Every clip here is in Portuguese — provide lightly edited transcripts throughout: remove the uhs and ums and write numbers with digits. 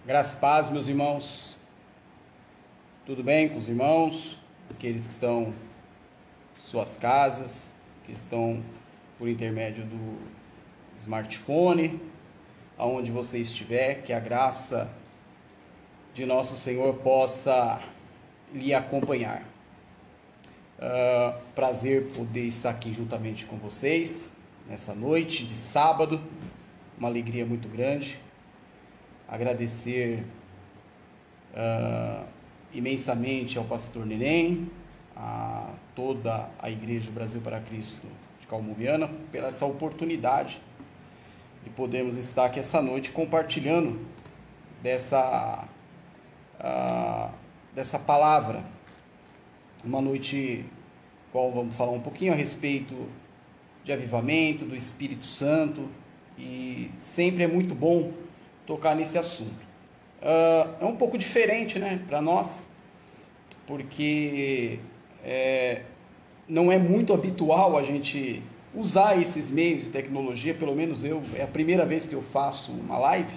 Graças e paz, meus irmãos. Tudo bem com os irmãos? Aqueles que estão em suas casas, que estão por intermédio do smartphone, aonde você estiver, que a graça de nosso Senhor possa lhe acompanhar. Prazer poder estar aqui juntamente com vocês nessa noite de sábado, uma alegria muito grande. Agradecer imensamente ao pastor Neném, a toda a Igreja do Brasil para Cristo de Calmoviana, pela essa oportunidade de podermos estar aqui essa noite compartilhando dessa palavra. Uma noite qual vamos falar um pouquinho a respeito de avivamento, do Espírito Santo, e sempre é muito bom tocar nesse assunto. É um pouco diferente, né, para nós, porque não é muito habitual a gente usar esses meios de tecnologia, pelo menos eu, é a primeira vez que eu faço uma live,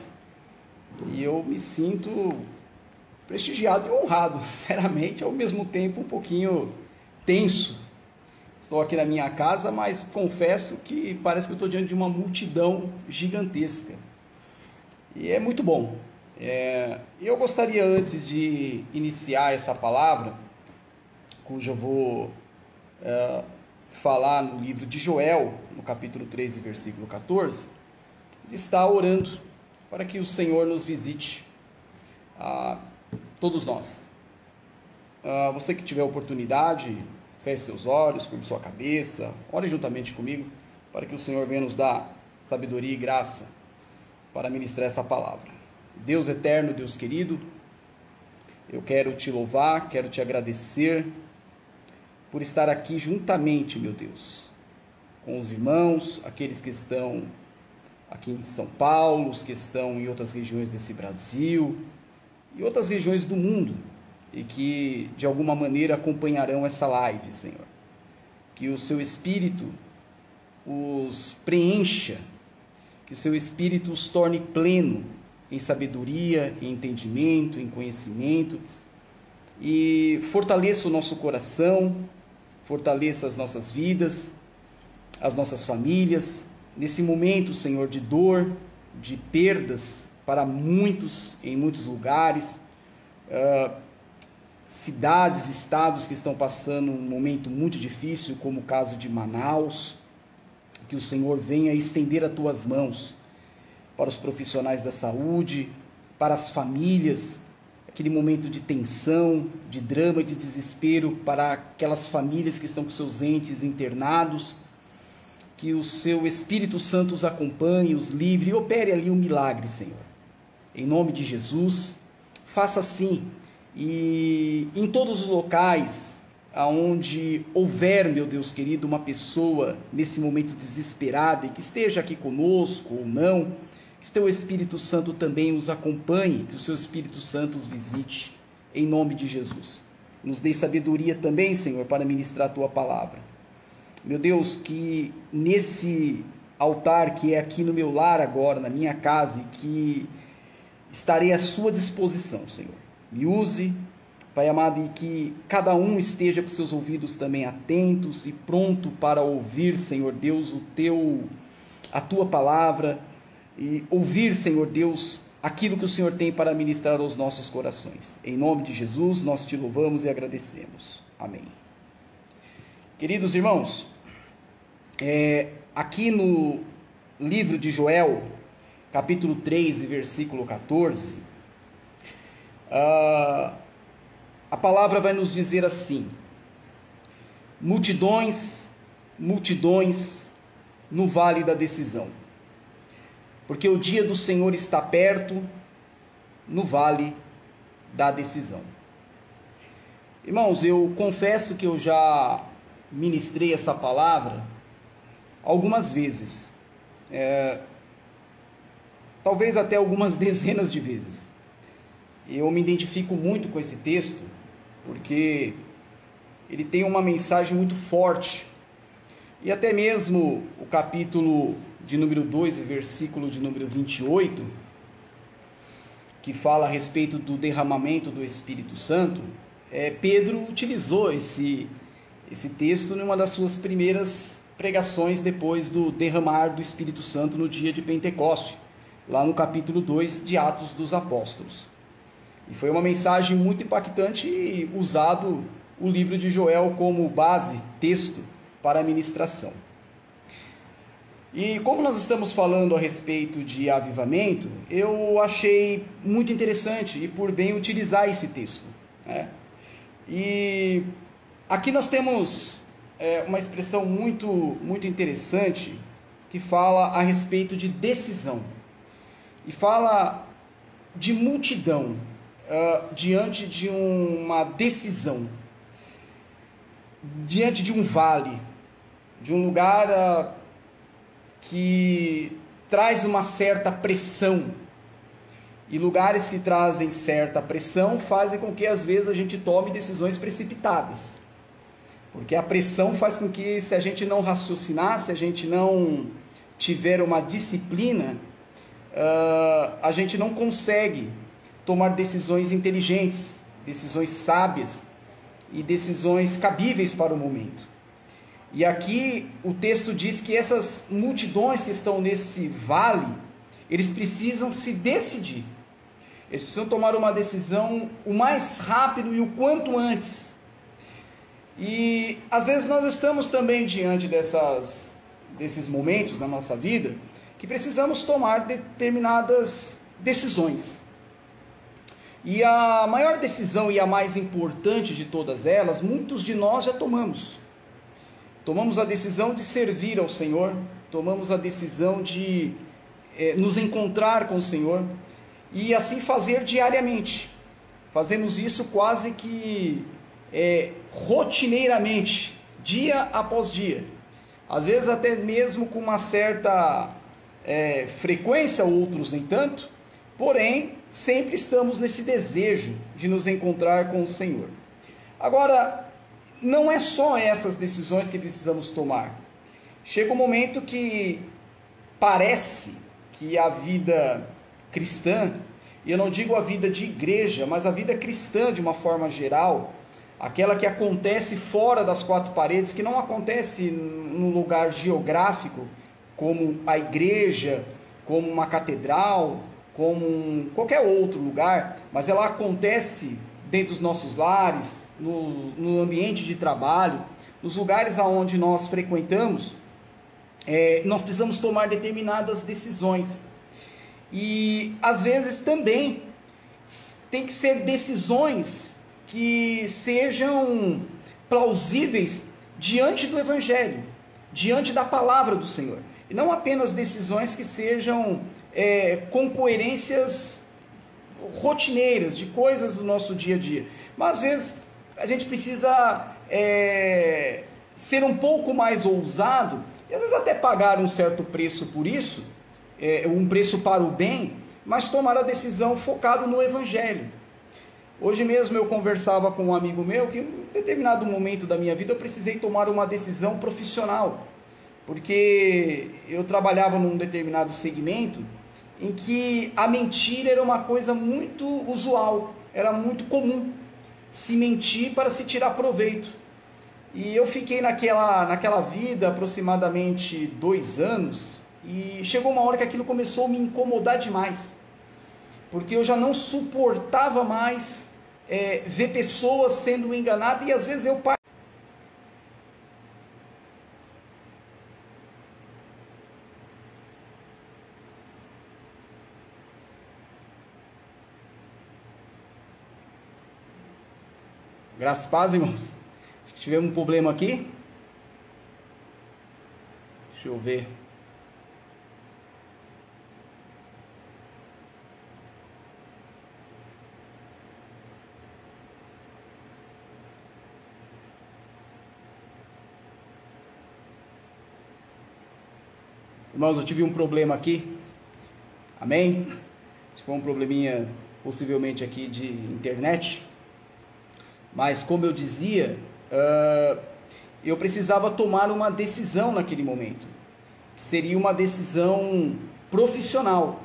e eu me sinto prestigiado e honrado, sinceramente, ao mesmo tempo um pouquinho tenso. Estou aqui na minha casa, mas confesso que parece que eu estou diante de uma multidão gigantesca. E é muito bom. Eu gostaria, antes de iniciar essa palavra, cuja eu vou falar no livro de Joel, no capítulo 13, versículo 14, de estar orando para que o Senhor nos visite, todos nós. Você que tiver oportunidade, feche seus olhos, curve sua cabeça, ore juntamente comigo, para que o Senhor venha nos dar sabedoria e graça para ministrar essa palavra. Deus eterno, Deus querido, eu quero te louvar, quero te agradecer por estar aqui juntamente, meu Deus, com os irmãos, aqueles que estão aqui em São Paulo, os que estão em outras regiões desse Brasil e outras regiões do mundo, e que de alguma maneira acompanharão essa live, Senhor. Que o seu Espírito os preencha, que o seu Espírito os torne pleno em sabedoria, em entendimento, em conhecimento, e fortaleça o nosso coração, fortaleça as nossas vidas, as nossas famílias, nesse momento, Senhor, de dor, de perdas para muitos, em muitos lugares, cidades, estados que estão passando um momento muito difícil, como o caso de Manaus. Que o Senhor venha estender as tuas mãos para os profissionais da saúde, para as famílias, aquele momento de tensão, de drama, de desespero, para aquelas famílias que estão com seus entes internados. Que o seu Espírito Santo os acompanhe, os livre e opere ali um milagre, Senhor. Em nome de Jesus, faça assim. E em todos os locais aonde houver, meu Deus querido, uma pessoa nesse momento desesperada e que esteja aqui conosco ou não, que o teu Espírito Santo também os acompanhe, que o seu Espírito Santo os visite, em nome de Jesus. Nos dê sabedoria também, Senhor, para ministrar a tua palavra. Meu Deus, que nesse altar que é aqui no meu lar agora, na minha casa, e que estarei à sua disposição, Senhor. Me use, Pai amado, e que cada um esteja com seus ouvidos também atentos e pronto para ouvir, Senhor Deus, a tua palavra, e ouvir, Senhor Deus, aquilo que o Senhor tem para ministrar aos nossos corações. Em nome de Jesus, nós te louvamos e agradecemos. Amém. Queridos irmãos, aqui no livro de Joel, capítulo 13, versículo 14, a palavra vai nos dizer assim: multidões, multidões no vale da decisão, porque o dia do Senhor está perto no vale da decisão. Irmãos, eu confesso que eu já ministrei essa palavra algumas vezes, talvez até algumas dezenas de vezes. Eu me identifico muito com esse texto, porque ele tem uma mensagem muito forte, e até mesmo o capítulo de número 2 e versículo de número 28, que fala a respeito do derramamento do Espírito Santo, Pedro utilizou esse texto numa das suas primeiras pregações depois do derramar do Espírito Santo no dia de Pentecoste, lá no capítulo 2 de Atos dos Apóstolos. E foi uma mensagem muito impactante e usado o livro de Joel como base, texto para a ministração. E como nós estamos falando a respeito de avivamento, eu achei muito interessante e por bem utilizar esse texto, né? E aqui nós temos uma expressão muito interessante que fala a respeito de decisão. E fala de multidão diante de uma decisão, diante de um vale, de um lugar que traz uma certa pressão. E lugares que trazem certa pressão fazem com que às vezes a gente tome decisões precipitadas. Porque a pressão faz com que, se a gente não raciocinar, se a gente não tiver uma disciplina, a gente não consegue tomar decisões inteligentes, decisões sábias e decisões cabíveis para o momento. E aqui o texto diz que essas multidões que estão nesse vale, eles precisam se decidir. Eles precisam tomar uma decisão o mais rápido e o quanto antes. E às vezes nós estamos também diante desses momentos na nossa vida que precisamos tomar determinadas decisões. E a maior decisão e a mais importante de todas elas, muitos de nós já tomamos. Tomamos a decisão de servir ao Senhor, tomamos a decisão de nos encontrar com o Senhor e assim fazer diariamente. Fazemos isso quase que rotineiramente, dia após dia. Às vezes até mesmo com uma certa frequência, outros nem tanto, porém sempre estamos nesse desejo de nos encontrar com o Senhor. Agora, não é só essas decisões que precisamos tomar. Chega um momento que parece que a vida cristã, e eu não digo a vida de igreja, mas a vida cristã de uma forma geral, aquela que acontece fora das quatro paredes, que não acontece num lugar geográfico, como a igreja, como uma catedral, como qualquer outro lugar, mas ela acontece dentro dos nossos lares, no ambiente de trabalho, nos lugares aonde nós frequentamos, nós precisamos tomar determinadas decisões. E às vezes também tem que ser decisões que sejam plausíveis diante do Evangelho, diante da palavra do Senhor. E não apenas decisões que sejam com coerências rotineiras, de coisas do nosso dia a dia. Mas às vezes a gente precisa ser um pouco mais ousado, e às vezes até pagar um certo preço por isso, um preço para o bem, mas tomar a decisão focado no Evangelho. Hoje mesmo eu conversava com um amigo meu que em um determinado momento da minha vida eu precisei tomar uma decisão profissional, porque eu trabalhava num determinado segmento em que a mentira era uma coisa muito usual, era muito comum se mentir para se tirar proveito. E eu fiquei naquela vida aproximadamente 2 anos, e chegou uma hora que aquilo começou a me incomodar demais, porque eu já não suportava mais ver pessoas sendo enganadas, e às vezes eu Graças a paz, irmãos. Tivemos um problema aqui. Deixa eu ver. Irmãos, eu tive um problema aqui. Amém? Foi um probleminha possivelmente aqui de internet. Mas como eu dizia, eu precisava tomar uma decisão naquele momento. Seria uma decisão profissional,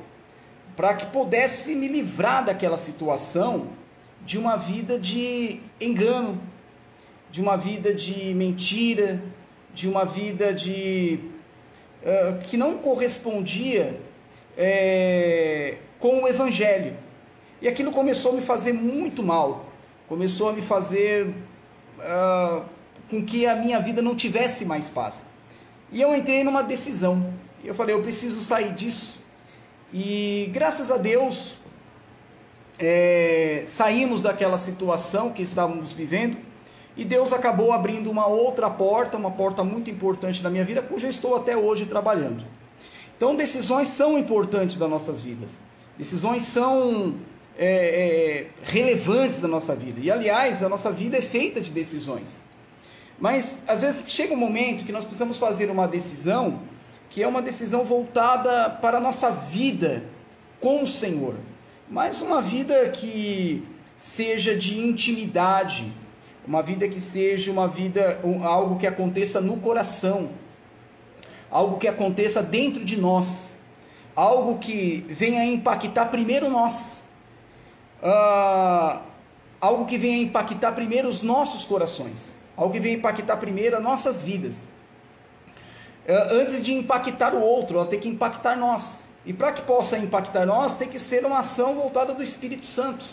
para que pudesse me livrar daquela situação de uma vida de engano, de uma vida de mentira, de uma vida de que não correspondia com o Evangelho. E aquilo começou a me fazer muito mal, começou a me fazer com que a minha vida não tivesse mais paz. E eu entrei numa decisão, eu falei, eu preciso sair disso. E graças a Deus, saímos daquela situação que estávamos vivendo, e Deus acabou abrindo uma outra porta, uma porta muito importante na minha vida, cuja eu estou até hoje trabalhando. Então decisões são importantes das nossas vidas, decisões são relevantes da nossa vida, e aliás, a nossa vida é feita de decisões. Mas às vezes chega um momento que nós precisamos fazer uma decisão, que é uma decisão voltada para a nossa vida com o Senhor, mas uma vida que seja de intimidade, uma vida que seja uma vida, algo que aconteça no coração, algo que aconteça dentro de nós, algo que venha impactar primeiro nós, algo que venha impactar primeiro os nossos corações, algo que venha impactar primeiro as nossas vidas. Antes de impactar o outro, ela tem que impactar nós. E para que possa impactar nós, tem que ser uma ação voltada do Espírito Santo.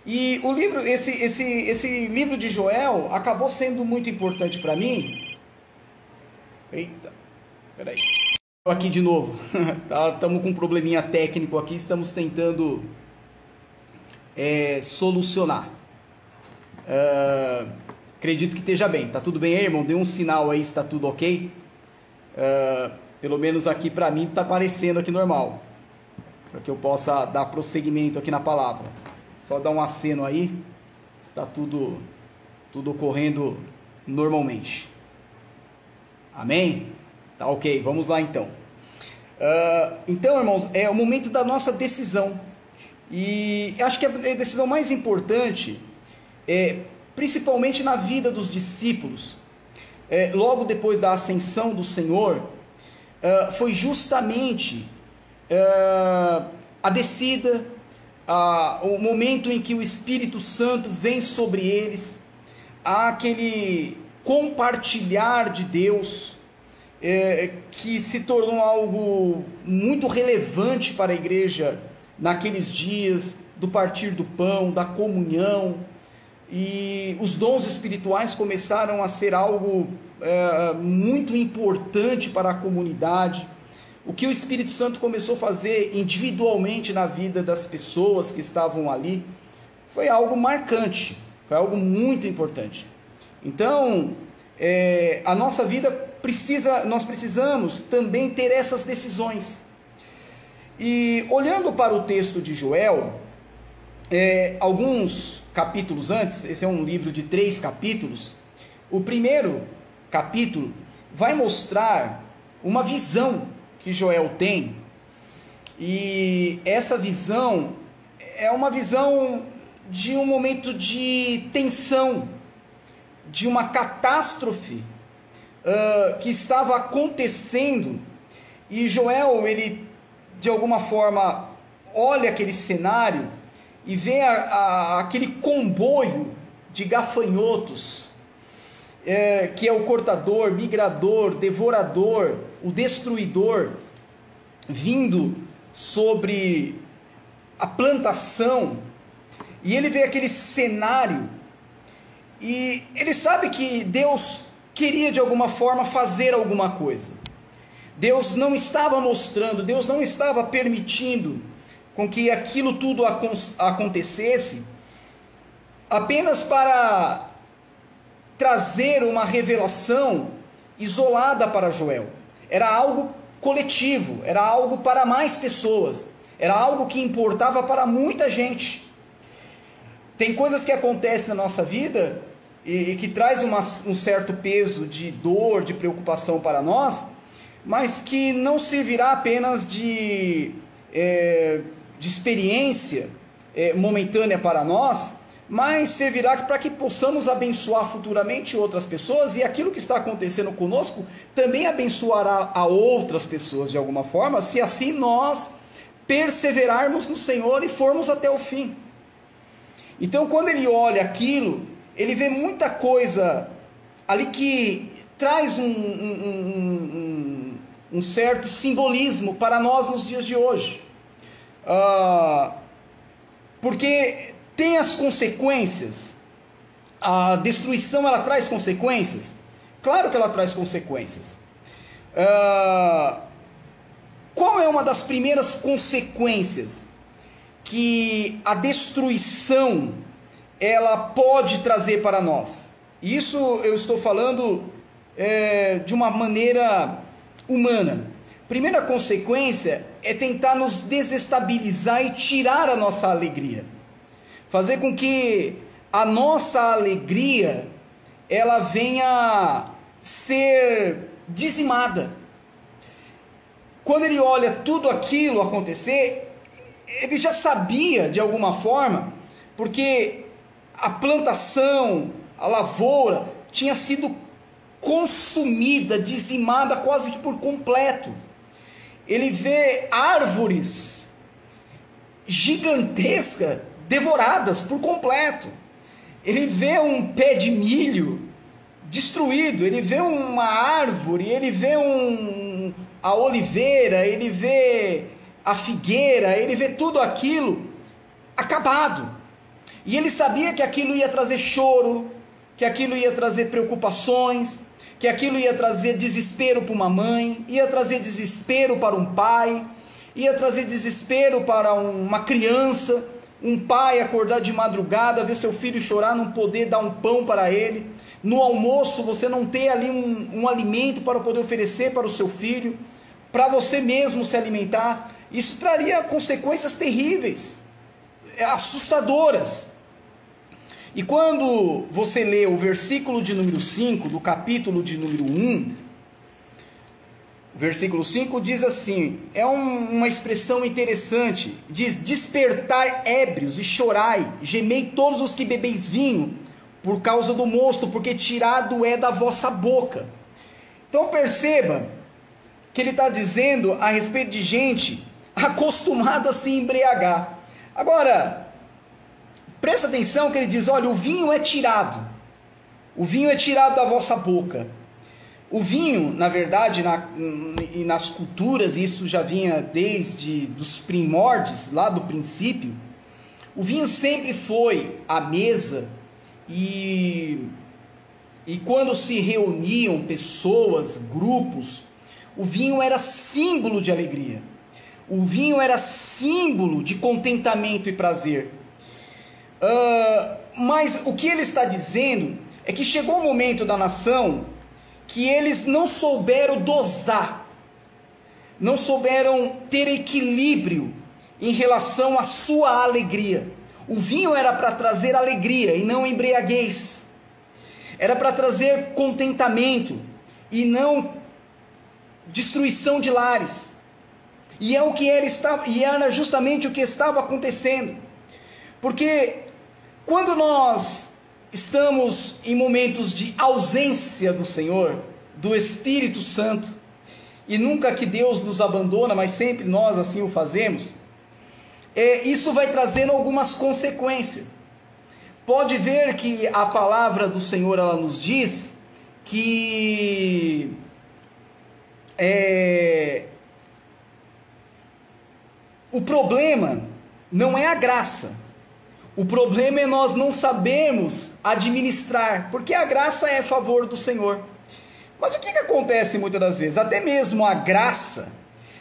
E o livro, esse livro de Joel acabou sendo muito importante para mim. Eita, peraí. Aqui de novo. Estamos com um probleminha técnico aqui, estamos tentando solucionar. Acredito que esteja bem. Tá tudo bem aí, irmão? Dê um sinal aí se está tudo ok. Pelo menos aqui para mim está aparecendo aqui normal, para que eu possa dar prosseguimento aqui na palavra. Só dar um aceno aí, está tudo ocorrendo normalmente. Amém? Tá ok, vamos lá então. Então, irmãos, é o momento da nossa decisão. E acho que a decisão mais importante principalmente na vida dos discípulos, logo depois da ascensão do Senhor, foi justamente a descida, o momento em que o Espírito Santo vem sobre eles, aquele compartilhar de Deus, que se tornou algo muito relevante para a igreja naqueles dias, do partir do pão, da comunhão, e os dons espirituais começaram a ser algo muito importante para a comunidade. O que o Espírito Santo começou a fazer individualmente na vida das pessoas que estavam ali foi algo marcante, foi algo muito importante. Então, a nossa vida nós precisamos também ter essas decisões. E olhando para o texto de Joel, alguns capítulos antes, esse é um livro de 3 capítulos, o primeiro capítulo vai mostrar uma visão que Joel tem, e essa visão é uma visão de um momento de tensão, de uma catástrofe que estava acontecendo, e Joel, ele de alguma forma olha aquele cenário e vê aquele comboio de gafanhotos, que é o cortador, migrador, devorador, o destruidor, vindo sobre a plantação, e ele vê aquele cenário, e ele sabe que Deus queria de alguma forma fazer alguma coisa. Deus não estava mostrando, Deus não estava permitindo com que aquilo tudo acontecesse apenas para trazer uma revelação isolada para Joel. Era algo coletivo, era algo para mais pessoas, era algo que importava para muita gente. Tem coisas que acontecem na nossa vida e que traz um certo peso de dor, de preocupação para nós, mas que não servirá apenas de experiência momentânea para nós, mas servirá para que possamos abençoar futuramente outras pessoas, e aquilo que está acontecendo conosco também abençoará a outras pessoas de alguma forma, se assim nós perseverarmos no Senhor e formos até o fim. Então, quando ele olha aquilo, ele vê muita coisa ali que traz um certo simbolismo para nós nos dias de hoje. Porque tem as consequências. A destruição, ela traz consequências? Claro que ela traz consequências. Qual é uma das primeiras consequências que a destruição ela pode trazer para nós? Isso eu estou falando de uma maneira humana. Primeira consequência é tentar nos desestabilizar e tirar a nossa alegria. Fazer com que a nossa alegria ela venha ser dizimada. Quando ele olha tudo aquilo acontecer, ele já sabia de alguma forma, porque a plantação, a lavoura tinha sido consumida, dizimada quase que por completo. Ele vê árvores gigantescas devoradas por completo. Ele vê um pé de milho destruído, ele vê uma árvore, ele vê a oliveira, ele vê a figueira, ele vê tudo aquilo acabado. E ele sabia que aquilo ia trazer choro, que aquilo ia trazer preocupações, que aquilo ia trazer desespero para uma mãe, ia trazer desespero para um pai, ia trazer desespero para uma criança, um pai acordar de madrugada, ver seu filho chorar, não poder dar um pão para ele, no almoço você não ter ali um alimento para poder oferecer para o seu filho, para você mesmo se alimentar. Isso traria consequências terríveis, assustadoras. E quando você lê o versículo de número 5 do capítulo de número 1, versículo 5 diz assim, é uma expressão interessante, diz: despertai ébrios e chorai, gemei todos os que bebeis vinho, por causa do mosto, porque tirado é da vossa boca. Então perceba que ele está dizendo a respeito de gente acostumada a se embriagar. Agora, presta atenção que ele diz, olha, o vinho é tirado da vossa boca. O vinho, na verdade, nas culturas, isso já vinha desde os primórdios, lá do princípio, o vinho sempre foi à mesa e quando se reuniam pessoas, grupos, o vinho era símbolo de alegria. O vinho era símbolo de contentamento e prazer. Mas o que ele está dizendo é que chegou o momento da nação que eles não souberam dosar, não souberam ter equilíbrio em relação à sua alegria. O vinho era para trazer alegria e não embriaguez. Era para trazer contentamento e não destruição de lares. E é o que e era justamente o que estava acontecendo. Porque quando nós estamos em momentos de ausência do Senhor, do Espírito Santo, e nunca que Deus nos abandona, mas sempre nós assim o fazemos, isso vai trazendo algumas consequências. Pode ver que a palavra do Senhor, ela nos diz que o problema não é a graça. O problema é nós não sabermos administrar, porque a graça é a favor do Senhor. Mas o que acontece muitas das vezes? Até mesmo a graça,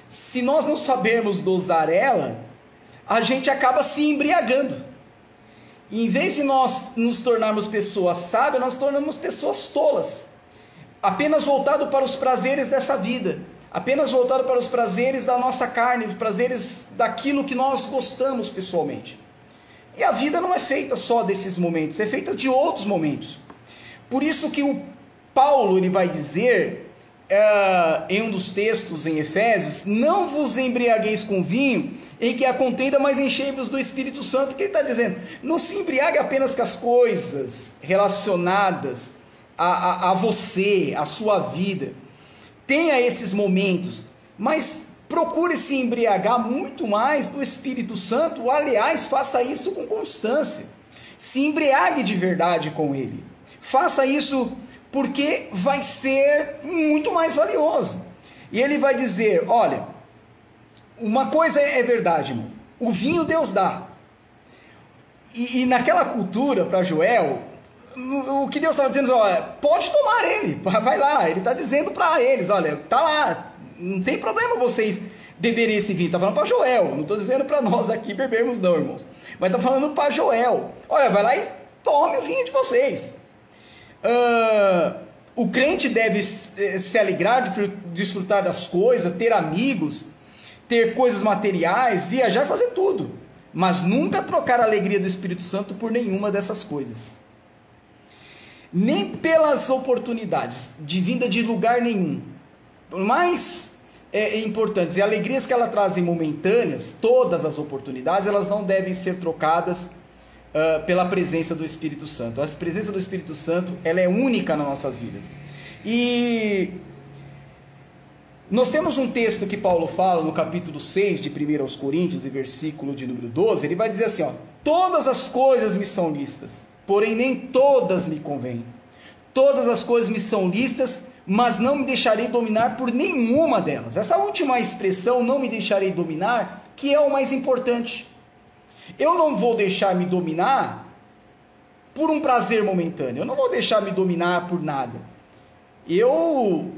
se nós não sabermos dosar ela, a gente acaba se embriagando. E em vez de nós nos tornarmos pessoas sábias, nós tornamos pessoas tolas, apenas voltado para os prazeres dessa vida, apenas voltado para os prazeres da nossa carne, os prazeres daquilo que nós gostamos pessoalmente. E a vida não é feita só desses momentos, é feita de outros momentos. Por isso que o Paulo ele vai dizer em um dos textos em Efésios: não vos embriagueis com vinho, em que há contenda, mas enchei-vos do Espírito Santo. O que ele está dizendo? Não se embriague apenas com as coisas relacionadas a você, a sua vida. Tenha esses momentos, mas procure se embriagar muito mais do Espírito Santo, aliás, faça isso com constância, se embriague de verdade com ele, faça isso porque vai ser muito mais valioso. E ele vai dizer, olha, uma coisa é verdade, irmão, o vinho Deus dá, e naquela cultura, para Joel, o que Deus estava dizendo, olha, pode tomar ele, vai lá, ele está dizendo para eles, olha, tá lá, não tem problema vocês beberem esse vinho, está falando para Joel, não estou dizendo para nós aqui bebermos não, irmãos, mas está falando para Joel, olha, vai lá e tome o vinho de vocês. O crente deve se alegrar de desfrutar das coisas, ter amigos, ter coisas materiais, viajar, fazer tudo, mas nunca trocar a alegria do Espírito Santo por nenhuma dessas coisas. Nem pelas oportunidades de vinda de lugar nenhum, por mais importantes e alegrias que ela trazem momentâneas, todas as oportunidades, elas não devem ser trocadas pela presença do Espírito Santo. A presença do Espírito Santo, ela é única nas nossas vidas. E nós temos um texto que Paulo fala no capítulo 6 de 1 Coríntios, e versículo de número 12, ele vai dizer assim, ó, todas as coisas me são lícitas, porém nem todas me convêm. Todas as coisas me são lícitas, mas não me deixarei dominar por nenhuma delas. Essa última expressão, não me deixarei dominar, que é o mais importante. Eu não vou deixar me dominar por um prazer momentâneo. Eu não vou deixar me dominar por nada. Eu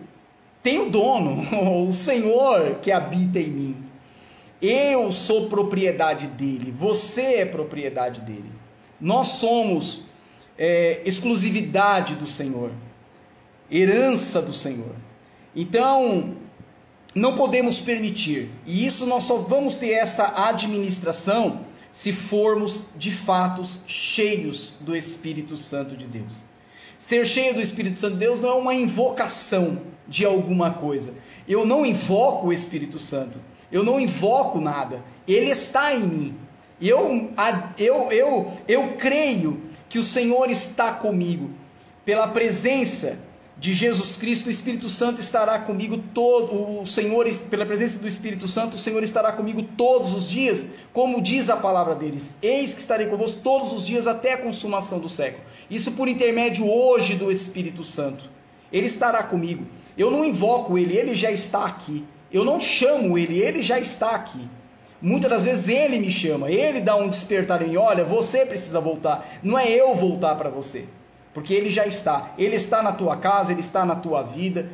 tenho dono, o Senhor que habita em mim. Eu sou propriedade dele, você é propriedade dele. Nós somos exclusividade do Senhor, herança do Senhor. Então, não podemos permitir, e isso nós só vamos ter essa administração se formos de fato cheios do Espírito Santo de Deus. Ser cheio do Espírito Santo de Deus não é uma invocação de alguma coisa. Eu não invoco o Espírito Santo, eu não invoco nada, ele está em mim. Eu creio que o Senhor está comigo. Pela presença de Jesus Cristo, o Espírito Santo estará comigo pela presença do Espírito Santo, o Senhor estará comigo todos os dias, como diz a palavra deles, eis que estarei convosco todos os dias até a consumação do século. Isso por intermédio hoje do Espírito Santo, ele estará comigo. Eu não invoco ele, ele já está aqui. Eu não chamo ele, ele já está aqui. Muitas das vezes ele me chama, ele dá um despertar em mim, olha, você precisa voltar, não é eu voltar para você, porque ele já está, ele está na tua casa, ele está na tua vida,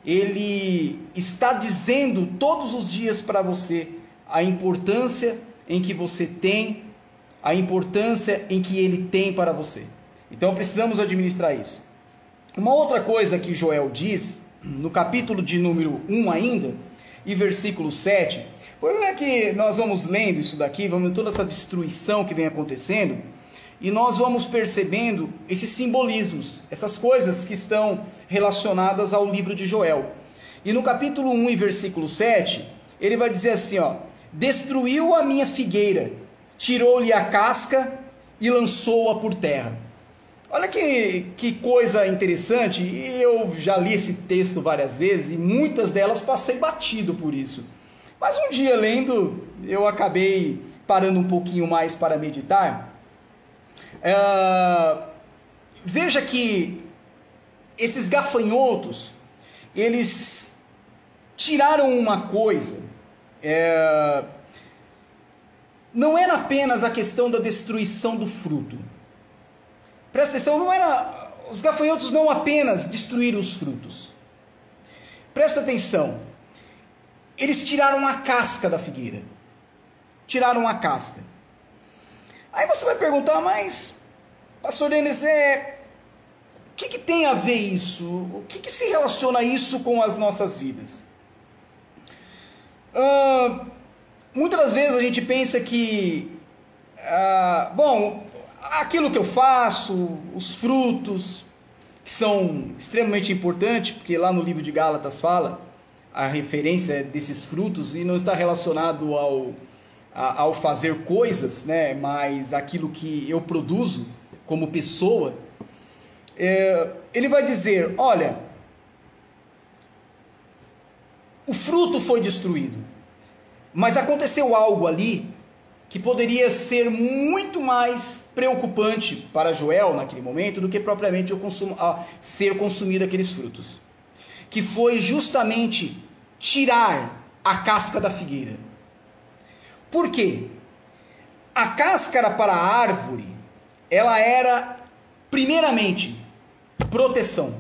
ele está dizendo todos os dias para você a importância em que você tem, a importância em que ele tem para você. Então precisamos administrar isso. Uma outra coisa que Joel diz, no capítulo de número 1 ainda, e versículo 7, por é que nós vamos lendo isso daqui, vamos vendo toda essa destruição que vem acontecendo, e nós vamos percebendo esses simbolismos, essas coisas que estão relacionadas ao livro de Joel. E no capítulo 1 e versículo 7, ele vai dizer assim, ó, destruiu a minha figueira, tirou-lhe a casca e lançou-a por terra. Olha que coisa interessante, e eu já li esse texto várias vezes, e muitas delas passei batido por isso. Mas um dia lendo, eu acabei parando um pouquinho mais para meditar. Veja que esses gafanhotos, eles tiraram uma coisa, não era apenas a questão da destruição do fruto. Presta atenção, os gafanhotos não apenas destruíram os frutos. Presta atenção, eles tiraram a casca da figueira. Tiraram a casca. Aí você vai perguntar, mas, pastor Denis, o que tem a ver isso? O que se relaciona isso com as nossas vidas? Muitas das vezes a gente pensa que, aquilo que eu faço, os frutos, que são extremamente importantes, porque lá no livro de Gálatas fala a referência desses frutos, e não está relacionado ao fazer coisas, né, mas aquilo que eu produzo como pessoa. Ele vai dizer, olha, o fruto foi destruído, Mas aconteceu algo ali que poderia ser muito mais preocupante para Joel naquele momento do que propriamente ser consumido aqueles frutos, que foi justamente tirar a casca da figueira. Por quê? A casca para a árvore, ela era primeiramente proteção.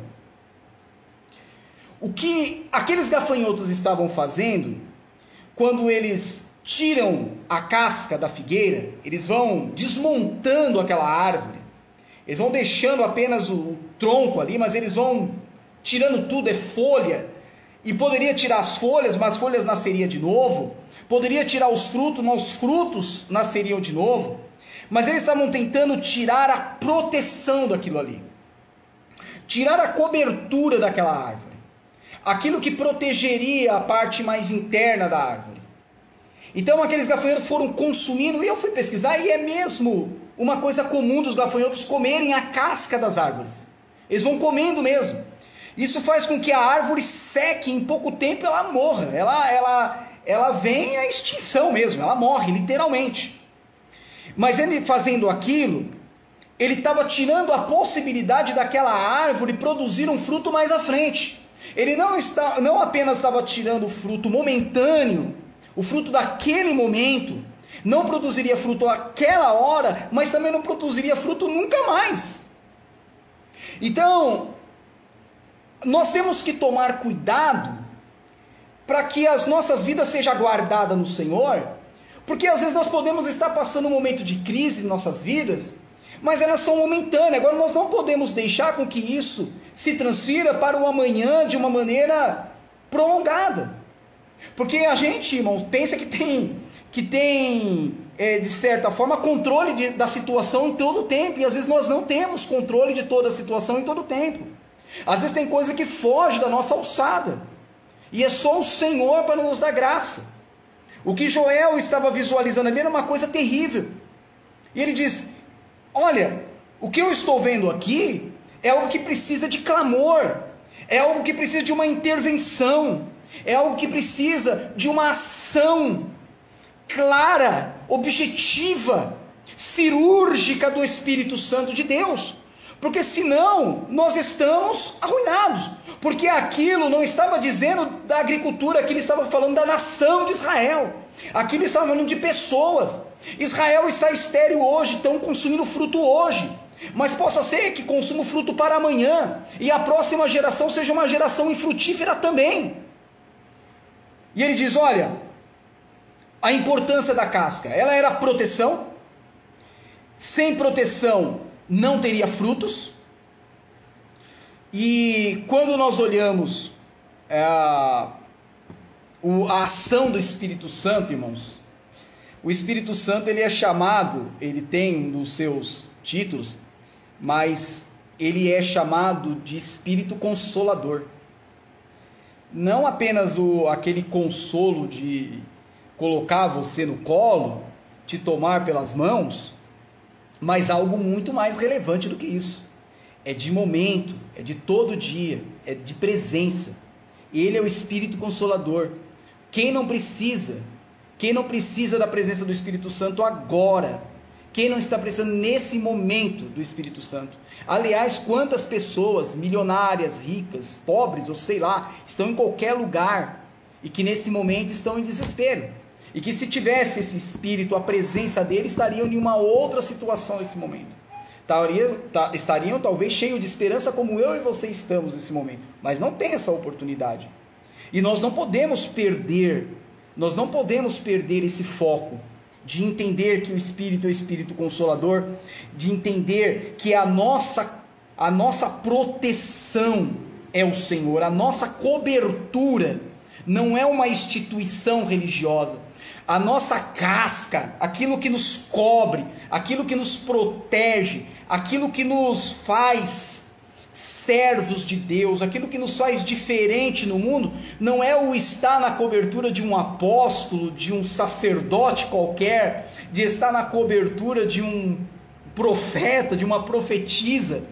O que aqueles gafanhotos estavam fazendo, quando eles tiram a casca da figueira, eles vão desmontando aquela árvore, eles vão deixando apenas o tronco ali, mas eles vão tirando tudo, é folha, e poderia tirar as folhas, mas as folhas nasceriam de novo, poderia tirar os frutos, mas os frutos nasceriam de novo, mas eles estavam tentando tirar a proteção daquilo ali, tirar a cobertura daquela árvore, aquilo que protegeria a parte mais interna da árvore. Então aqueles gafanhotos foram consumindo, e eu fui pesquisar, e é mesmo uma coisa comum dos gafanhotos comerem a casca das árvores. Eles vão comendo mesmo. Isso faz com que a árvore seque, em pouco tempo ela morra, ela vem à extinção mesmo, ela morre literalmente. Mas ele fazendo aquilo, ele estava tirando a possibilidade daquela árvore produzir um fruto mais à frente. Ele não apenas estava tirando o fruto momentâneo, o fruto daquele momento, não produziria fruto aquela hora, mas também não produziria fruto nunca mais. Então, nós temos que tomar cuidado para que as nossas vidas sejam guardadas no Senhor, porque às vezes nós podemos estar passando um momento de crise em nossas vidas, mas elas são momentâneas. Agora nós não podemos deixar com que isso se transfira para o amanhã de uma maneira prolongada. Porque a gente, irmãos, pensa que tem de certa forma, controle da situação em todo o tempo. E às vezes nós não temos controle de toda a situação em todo o tempo. Às vezes tem coisa que foge da nossa alçada. E é só o Senhor para nos dar graça. O que Joel estava visualizando ali era uma coisa terrível. E ele diz, olha, o que eu estou vendo aqui é algo que precisa de clamor. É algo que precisa de uma intervenção. É algo que precisa de uma ação clara, objetiva, cirúrgica do Espírito Santo de Deus. Porque senão nós estamos arruinados. Porque aquilo não estava dizendo da agricultura, aquilo estava falando da nação de Israel. Aquilo estava falando de pessoas. Israel está estéril hoje, estão consumindo fruto hoje. Mas possa ser que consuma o fruto para amanhã. E a próxima geração seja uma geração infrutífera também. E ele diz, olha, a importância da casca, ela era proteção. Sem proteção não teria frutos. E quando nós olhamos a ação do Espírito Santo, irmãos, o Espírito Santo ele é chamado, ele tem um dos seus títulos, mas ele é chamado de Espírito Consolador. Não apenas aquele consolo de colocar você no colo, te tomar pelas mãos, mas algo muito mais relevante do que isso. É de momento, é de todo dia, é de presença. Ele é o Espírito Consolador. Quem não precisa da presença do Espírito Santo agora? Quem não está precisando nesse momento do Espírito Santo? Aliás, quantas pessoas milionárias, ricas, pobres, ou sei lá, estão em qualquer lugar e que nesse momento estão em desespero. E que se tivesse esse Espírito, a presença dele, estariam em uma outra situação nesse momento. Estariam talvez cheios de esperança como eu e você estamos nesse momento. Mas não tem essa oportunidade. E nós não podemos perder esse foco de entender que o Espírito é o Espírito Consolador, de entender que a nossa proteção é o Senhor, a nossa cobertura não é uma instituição religiosa. A nossa casca, aquilo que nos cobre, aquilo que nos protege, aquilo que nos faz servos de Deus, aquilo que nos faz diferente no mundo, não é o estar na cobertura de um apóstolo, de um sacerdote qualquer, de estar na cobertura de um profeta, de uma profetisa,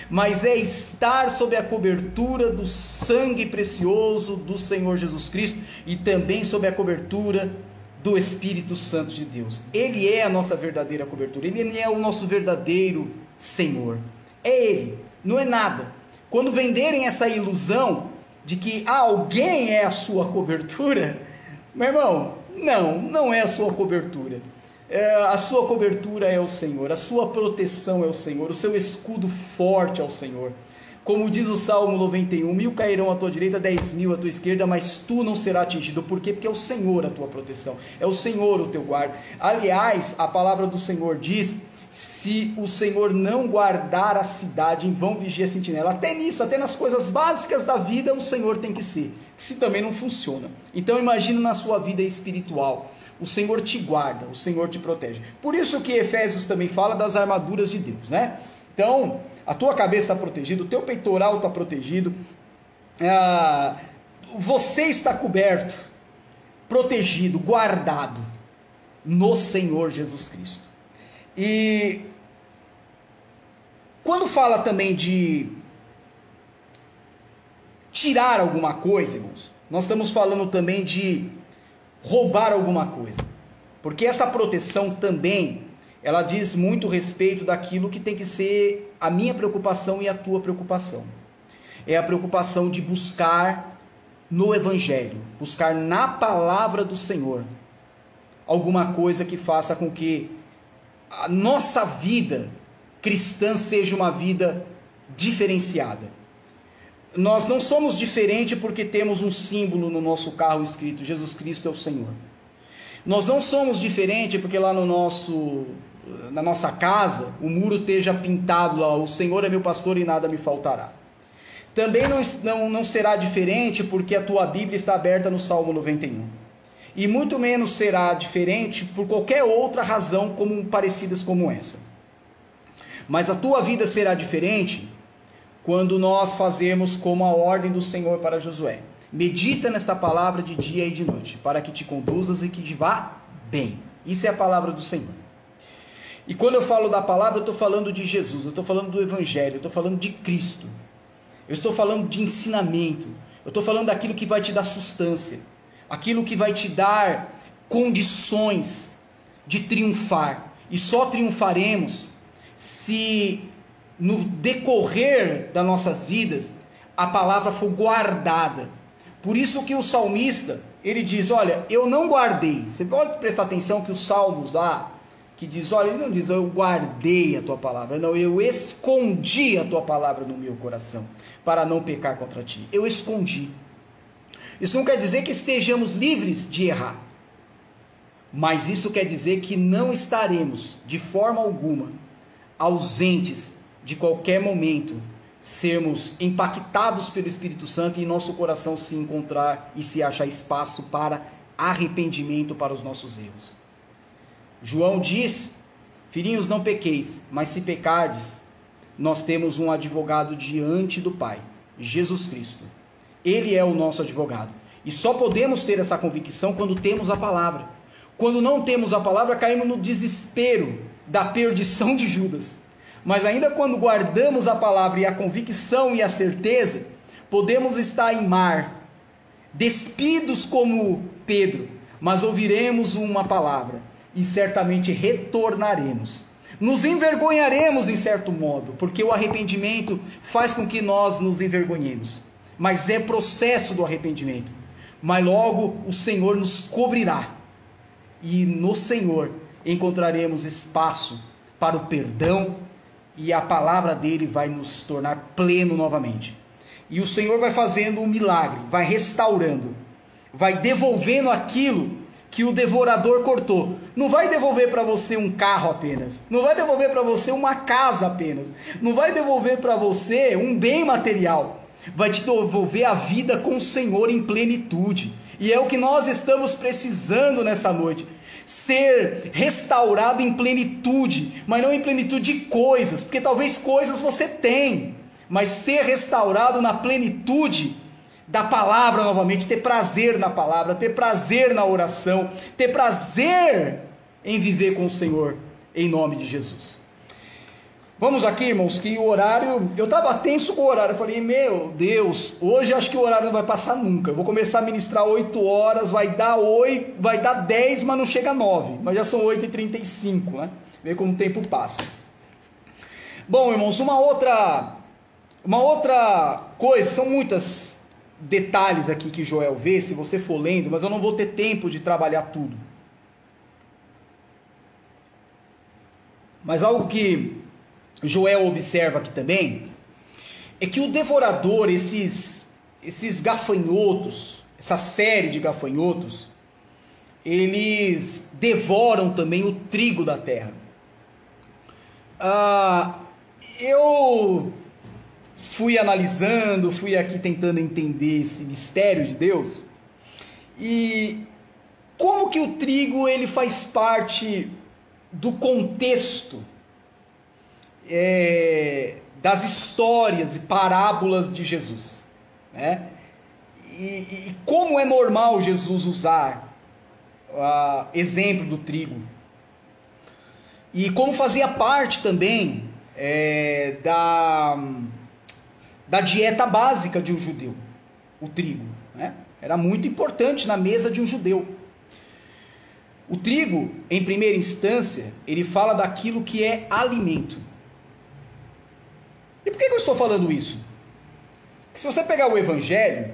mas é estar sob a cobertura do sangue precioso do Senhor Jesus Cristo e também sob a cobertura do Espírito Santo de Deus. Ele é a nossa verdadeira cobertura, Ele é o nosso verdadeiro Senhor. É Ele, não é nada. Quando venderem essa ilusão de que alguém é a sua cobertura, meu irmão, não é a sua cobertura. A sua cobertura é o Senhor, a sua proteção é o Senhor, o seu escudo forte é o Senhor. Como diz o Salmo 91, 1000 cairão à tua direita, 10.000 à tua esquerda, mas tu não serás atingido. Por quê? Porque é o Senhor a tua proteção, é o Senhor o teu guarda. Aliás, a palavra do Senhor diz: se o Senhor não guardar a cidade, em vão vigia a sentinela. Até nisso, até nas coisas básicas da vida, o Senhor tem que ser. Se também não funciona. Então imagina na sua vida espiritual. O Senhor te guarda, o Senhor te protege. Por isso que Efésios também fala das armaduras de Deus, né? Então, a tua cabeça está protegida, o teu peitoral está protegido, você está coberto, protegido, guardado no Senhor Jesus Cristo. E quando fala também de tirar alguma coisa, irmãos, nós estamos falando também de roubar alguma coisa, porque essa proteção também, ela diz muito respeito daquilo que tem que ser a minha preocupação e a tua preocupação. É a preocupação de buscar no Evangelho, buscar na palavra do Senhor alguma coisa que faça com que a nossa vida cristã seja uma vida diferenciada. Nós não somos diferentes porque temos um símbolo no nosso carro escrito: Jesus Cristo é o Senhor. Nós não somos diferentes porque lá na nossa casa o muro esteja pintado lá: o Senhor é meu pastor e nada me faltará. Também não será diferente porque a tua Bíblia está aberta no Salmo 91. E muito menos será diferente por qualquer outra razão parecidas como essa. Mas a tua vida será diferente quando nós fazemos como a ordem do Senhor para Josué: medita nesta palavra de dia e de noite, para que te conduzas e que te vá bem. Isso é a palavra do Senhor. E quando eu falo da palavra, eu estou falando de Jesus, eu estou falando do Evangelho, eu estou falando de Cristo, eu estou falando de ensinamento, eu estou falando daquilo que vai te dar substância, aquilo que vai te dar condições de triunfar. E só triunfaremos se no decorrer das nossas vidas a palavra for guardada. Por isso que o salmista, ele diz: olha, eu não guardei. Você pode prestar atenção que os salmos lá, que diz, olha, ele não diz eu guardei a tua palavra, não, eu escondi a tua palavra no meu coração, para não pecar contra ti. Eu escondi. Isso não quer dizer que estejamos livres de errar, mas isso quer dizer que não estaremos de forma alguma ausentes de qualquer momento sermos impactados pelo Espírito Santo e em nosso coração se encontrar e se achar espaço para arrependimento para os nossos erros. João diz: filhinhos, não pequeis, mas se pecardes, nós temos um advogado diante do Pai, Jesus Cristo. Ele é o nosso advogado. E só podemos ter essa convicção quando temos a palavra. Quando não temos a palavra, caímos no desespero da perdição de Judas. Mas ainda quando guardamos a palavra e a convicção e a certeza, podemos estar em mar, despidos como Pedro, mas ouviremos uma palavra e certamente retornaremos. Nos envergonharemos em certo modo, porque o arrependimento faz com que nós nos envergonhemos. Mas é processo do arrependimento. Mas logo o Senhor nos cobrirá. E no Senhor encontraremos espaço para o perdão, e a palavra dele vai nos tornar pleno novamente. E o Senhor vai fazendo um milagre, vai restaurando, vai devolvendo aquilo que o devorador cortou. Não vai devolver para você um carro apenas, não vai devolver para você uma casa apenas, não vai devolver para você um bem material, vai te devolver a vida com o Senhor em plenitude. E é o que nós estamos precisando nessa noite: ser restaurado em plenitude, mas não em plenitude de coisas, porque talvez coisas você tem, mas ser restaurado na plenitude da palavra novamente, ter prazer na palavra, ter prazer na oração, ter prazer em viver com o Senhor, em nome de Jesus. Vamos aqui, irmãos, que o horário, eu estava tenso com o horário, eu falei, meu Deus, hoje acho que o horário não vai passar nunca, eu vou começar a ministrar 8 horas, vai dar 10, mas não chega a 9, mas já são 8h35, né? Vê como o tempo passa. Bom, irmãos, uma outra coisa, são muitos detalhes aqui que Joel vê, se você for lendo, mas eu não vou ter tempo de trabalhar tudo. Mas algo que Joel observa aqui também é que o devorador, esses gafanhotos, essa série de gafanhotos, eles devoram também o trigo da terra. Eu fui analisando, fui aqui tentando entender esse mistério de Deus e como que o trigo ele faz parte do contexto das histórias e parábolas de Jesus, né? E como é normal Jesus usar exemplo do trigo, e como fazia parte também da dieta básica de um judeu, o trigo, né? Era muito importante na mesa de um judeu. O trigo, em primeira instância, ele fala daquilo que é alimento. E por que eu estou falando isso? Porque se você pegar o Evangelho,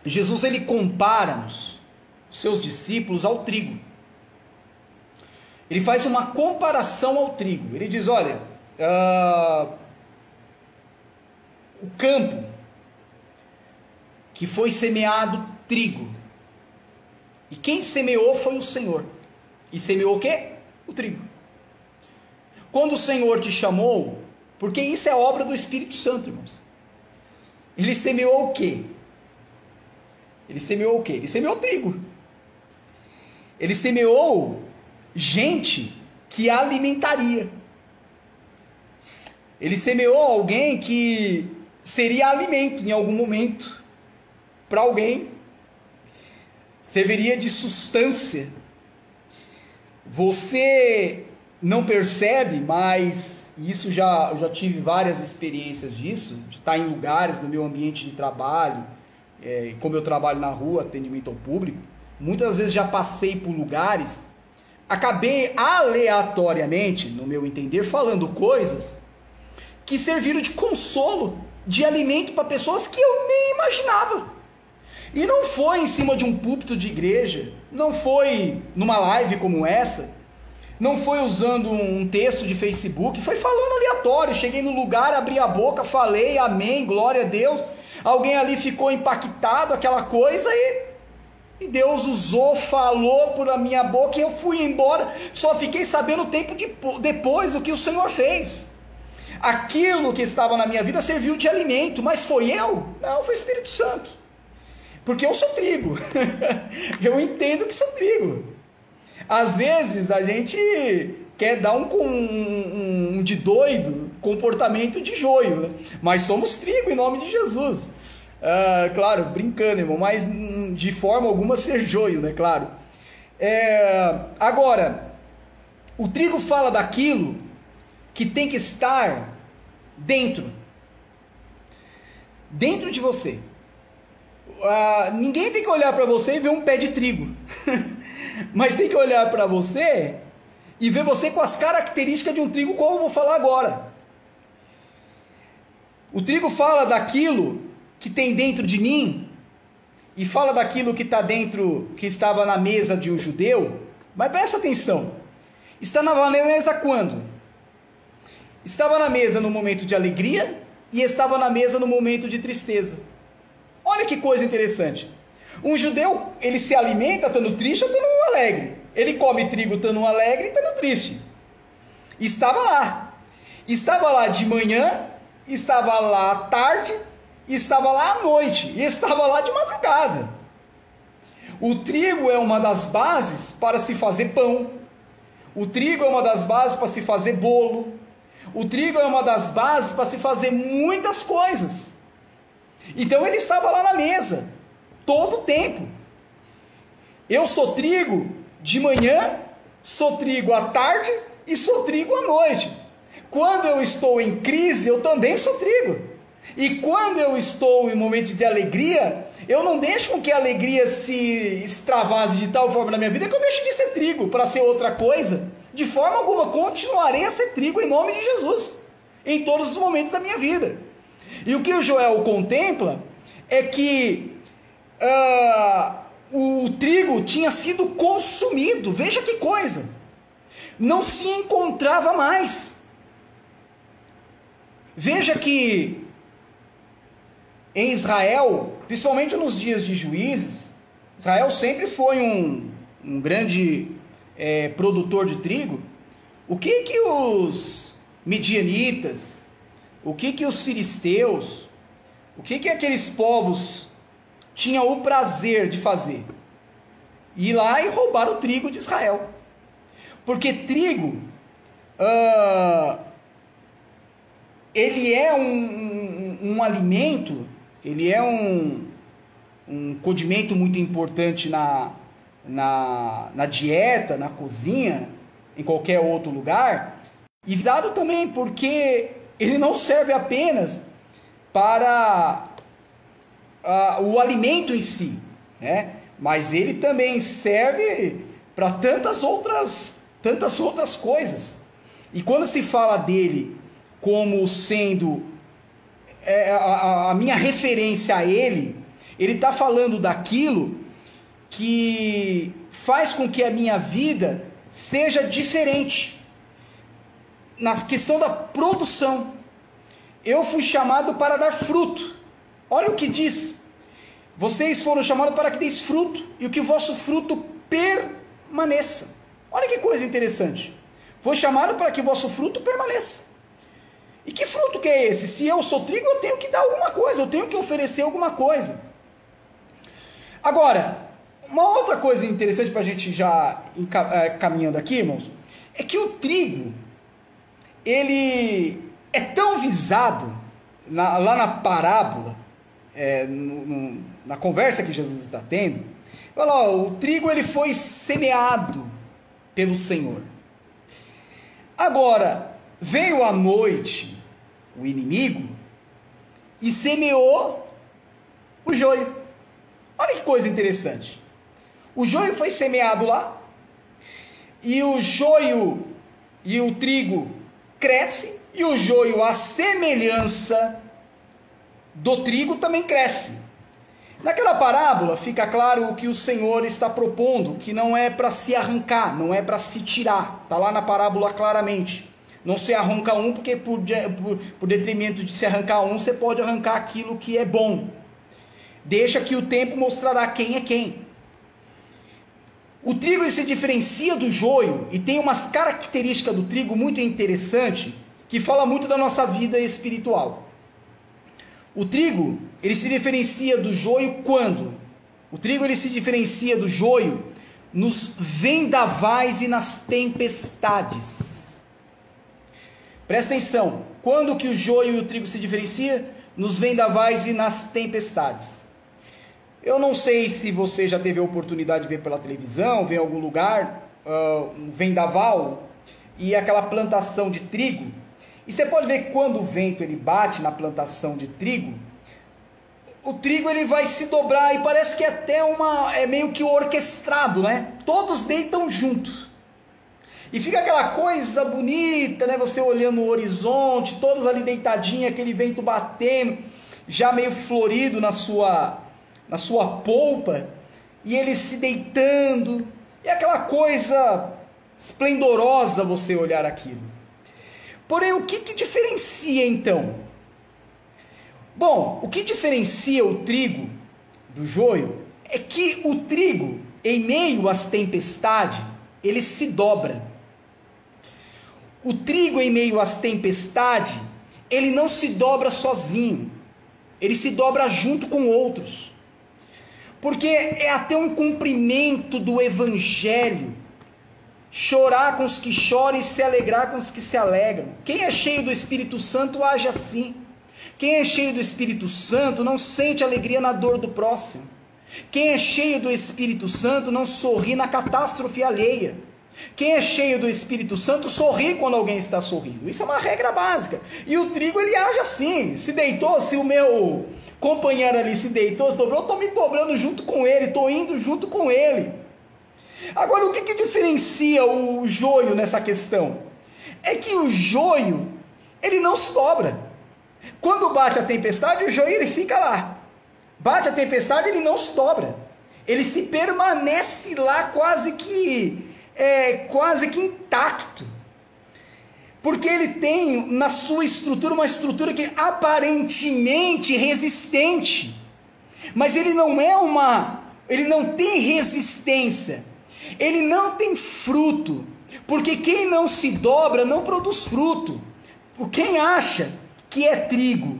Jesus ele compara-nos, seus discípulos, ao trigo. Ele faz uma comparação ao trigo. Ele diz, olha, o campo que foi semeado trigo, e quem semeou foi o Senhor. E semeou o quê? O trigo. Quando o Senhor te chamou, porque isso é obra do Espírito Santo, irmãos. Ele semeou o quê? Ele semeou o quê? Ele semeou trigo. Ele semeou gente que alimentaria. Ele semeou alguém que seria alimento em algum momento para alguém. Serviria de sustância. Você não percebe, mas isso eu já tive várias experiências disso, de estar em lugares do meu ambiente de trabalho, como eu trabalho na rua, atendimento ao público, muitas vezes já passei por lugares, acabei aleatoriamente, no meu entender, falando coisas que serviram de consolo, de alimento para pessoas que eu nem imaginava. E não foi em cima de um púlpito de igreja, não foi numa live como essa, não foi usando um texto de Facebook, foi falando aleatório. Cheguei no lugar, abri a boca, falei, amém, glória a Deus. Alguém ali ficou impactado, aquela coisa, e Deus usou, falou por a minha boca, e eu fui embora. Só fiquei sabendo tempo depois do que o Senhor fez. Aquilo que estava na minha vida serviu de alimento, mas foi eu? Não, foi o Espírito Santo. Porque eu sou trigo. Eu entendo que sou trigo. Às vezes a gente quer dar um de doido, comportamento de joio, né? Mas somos trigo em nome de Jesus. Claro, brincando, irmão, mas de forma alguma ser joio, né? Claro. Agora, o trigo fala daquilo que tem que estar dentro de você. Ninguém tem que olhar para você e ver um pé de trigo, mas tem que olhar para você e ver você com as características de um trigo, como eu vou falar agora. O trigo fala daquilo que tem dentro de mim e fala daquilo que está dentro, que estava na mesa de um judeu. Mas presta atenção, está na mesa quando? Estava na mesa no momento de alegria e estava na mesa no momento de tristeza. Olha que coisa interessante. Um judeu, ele se alimenta estando triste ou estando alegre. Ele come trigo estando alegre e estando triste. Estava lá. Estava lá de manhã, estava lá à tarde, estava lá à noite, e estava lá de madrugada. O trigo é uma das bases para se fazer pão. O trigo é uma das bases para se fazer bolo. O trigo é uma das bases para se fazer muitas coisas. Então ele estava lá na mesa, todo o tempo. Eu sou trigo de manhã, sou trigo à tarde e sou trigo à noite. quando eu estou em crise, eu também sou trigo. E quando eu estou em momento de alegria, eu não deixo com que a alegria se extravase de tal forma na minha vida que eu deixo de ser trigo para ser outra coisa. De forma alguma, continuarei a ser trigo em nome de Jesus, em todos os momentos da minha vida. E o que o Joel contempla é que o trigo tinha sido consumido. Veja que coisa! Não se encontrava mais. Veja que em Israel, principalmente nos dias de Juízes, Israel sempre foi um grande produtor de trigo. O que que os midianitas, o que que os filisteus, o que que aqueles povos tinham o prazer de fazer? Ir lá e roubar o trigo de Israel. Porque trigo, ele é um alimento, ele é um condimento muito importante na dieta, na cozinha, em qualquer outro lugar. E dado também porque ele não serve apenas para o alimento em si, né? Mas ele também serve para tantas outras coisas. E quando se fala dele como sendo a minha referência a ele está falando daquilo que faz com que a minha vida seja diferente. Na questão da produção, eu fui chamado para dar fruto. Olha o que diz: vocês foram chamados para que deis fruto, e o que o vosso fruto permaneça. Olha que coisa interessante. Foi chamado para que o vosso fruto permaneça. E que fruto que é esse? Se eu sou trigo, eu tenho que dar alguma coisa, eu tenho que oferecer alguma coisa. Agora, uma outra coisa interessante para a gente já caminhando aqui, irmãos, é que o trigo, ele é tão visado, lá na parábola, na conversa que Jesus está tendo, fala, o trigo ele foi semeado pelo Senhor. Agora, veio à noite o inimigo e semeou o joio. Olha que coisa interessante. O joio foi semeado lá, e o joio e o trigo crescem, e o joio, à semelhança do trigo, também cresce. Naquela parábola fica claro o que o Senhor está propondo, que não é para se arrancar, não é para se tirar. Está lá na parábola claramente. Não se arranca um, porque por detrimento de se arrancar um, você pode arrancar aquilo que é bom. Deixa que o tempo mostrará quem é quem. O trigo ele se diferencia do joio e tem umas características do trigo muito interessante, que fala muito da nossa vida espiritual. O trigo, ele se diferencia do joio quando? O trigo ele se diferencia do joio nos vendavais e nas tempestades. Presta atenção, quando que o joio e o trigo se diferenciam? Nos vendavais e nas tempestades. Eu não sei se você já teve a oportunidade de ver pela televisão, ver em algum lugar, um vendaval e aquela plantação de trigo. E você pode ver que quando o vento ele bate na plantação de trigo, o trigo ele vai se dobrar e parece que é meio que orquestrado, né? Todos deitam juntos. E fica aquela coisa bonita, né? Você olhando o horizonte, todos ali deitadinhos, aquele vento batendo, já meio florido na sua polpa, e ele se deitando, e aquela coisa esplendorosa você olhar aquilo. Porém, o que diferencia então? Bom, o que diferencia o trigo do joio é que o trigo, em meio às tempestades, ele se dobra. O trigo em meio às tempestades, ele não se dobra sozinho, ele se dobra junto com outros. Porque é até um cumprimento do evangelho, chorar com os que choram e se alegrar com os que se alegram. Quem é cheio do Espírito Santo age assim. Quem é cheio do Espírito Santo não sente alegria na dor do próximo. Quem é cheio do Espírito Santo não sorri na catástrofe alheia. Quem é cheio do Espírito Santo sorri quando alguém está sorrindo. Isso é uma regra básica. E o trigo, ele age assim. Se deitou, se o meu companheiro ali se deitou, se dobrou, eu estou me dobrando junto com ele, estou indo junto com ele. Agora, o que diferencia o joio nessa questão? É que o joio, ele não se dobra. Quando bate a tempestade, o joio, ele fica lá. Bate a tempestade, ele não se dobra. Ele se permanece lá quase que intacto. Porque ele tem na sua estrutura uma estrutura que aparentemente resistente. Mas ele não tem resistência. Ele não tem fruto. Porque quem não se dobra não produz fruto. Quem acha que é trigo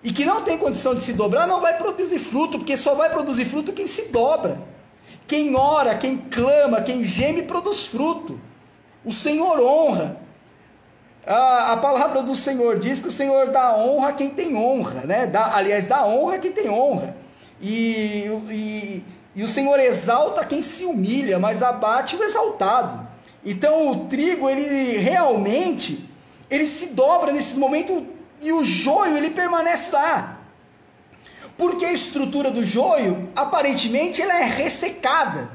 e que não tem condição de se dobrar, não vai produzir fruto, porque só vai produzir fruto quem se dobra. Quem ora, quem clama, quem geme, produz fruto. O Senhor honra. A palavra do Senhor diz que o Senhor dá honra a quem tem honra, né? Dá honra a quem tem honra. E o Senhor exalta quem se humilha, mas abate o exaltado. Então o trigo, ele realmente, ele se dobra nesses momentos, e o joio, ele permanece lá. Porque a estrutura do joio, aparentemente, ela é ressecada.